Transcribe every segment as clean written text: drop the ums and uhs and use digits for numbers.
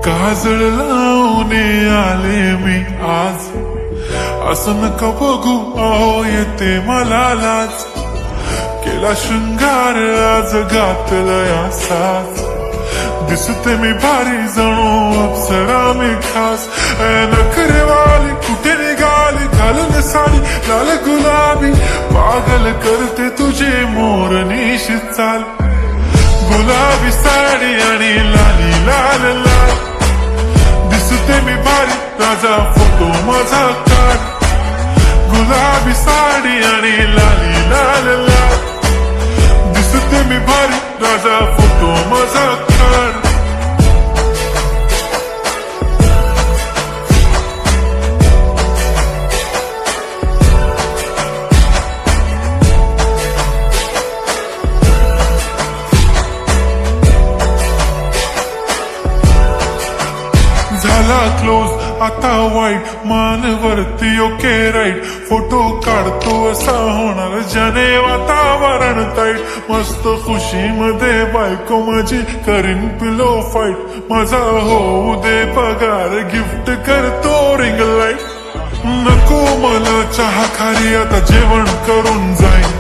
काजळ लावून आले मी आज, असं नका बघू अहो येते मला लाज. केला शृंगार आज घातलाय असाच, दिसते मी भारी जणू अप्सरा मी खास. नखरेवाली कुठे निघाली घालून साडी लाल गुलाबी, पागल करते तुझे मोरनीश चाल. गुलाबी साडी आणि लाली लाल लाल, दिसते मी भारी राजा फोटो माझा काढ. गुलाबी साडी आणि लाली लाल लाल, दिसते मी भारी राजा फोटो माझा काढ. झाला क्लोज आता वाईट, मानवरती ओके राईट. फोटो काढतो असा होणार ज्याने वातावरण ताईट. मस्त खुशीमध्ये बायको माझी करीन पिलो फाईट. माझा होऊ दे पगार गिफ्ट करतो रिंग लाईट. नको मला चहा खारी आता जेवण करून जाईन.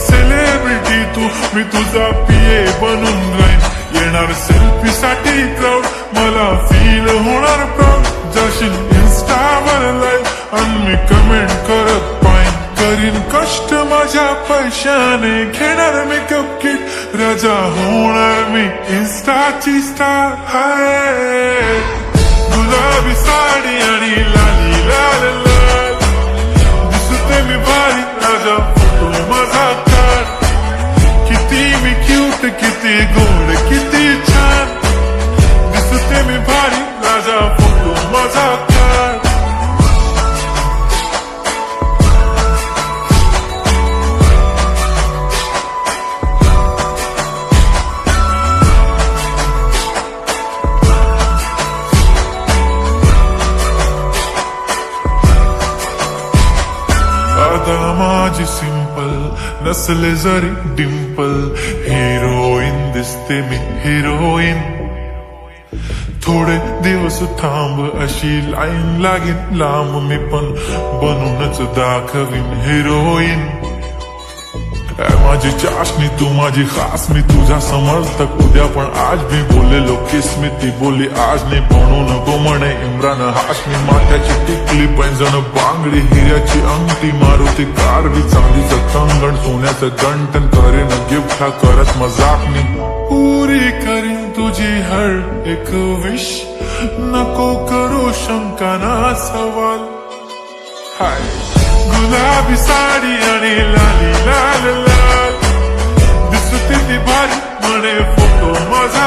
सेलिब्रिटी तू मी तुझा पिये बनून राहीन. येणार सेल्फी साठी क्राऊड मला फील होणार प्राऊड. जाशील इन्स्टावर लाईव्ह आणि मी कमेंट करत पाईन. करीन कष्ट माझ्या पैशाने घेणार मेकअप किट. राजा होणार मी इन्स्टाची स्टार. हाय गुलाबी साडी आणि लाली लाल लाल, दिसते मी भारी राजा फोटो माझा काढ. किती मी क्यूट किती गोड किती छान, दिसते मी भारी राजा फोटो माझा काढ. आता माझी सिंपल नसले जरी डिंपल, हिरोईन दिसते मी हिरोईन. थोडे दिवस थांब अशी लाईन लागेल लांब, मी पण बनूनच दाखवीन हिरोईन. माझी चाशनी तू माझी खास, मी तुझा समर्थक उद्या पण आज मी बोललेलो किस मी. ती बोलली आज नाही बनू नको म्हणे इम्रान हाशमी. माथ्याची टिकली पैंजण बांगडी हिऱ्याची अंगठी, मारुती कार बी चांदीचं कंगण सोन्याचं गंटन. करेन गिफ्ट हा करत मजाक मी. पुरी करीन तुझी हर एक विश, नको करू शंका ना सवाल. हाय गुलाबी साडी आणि लाली लाल लाल, दिसते ती भारी म्हणे फोटो माझा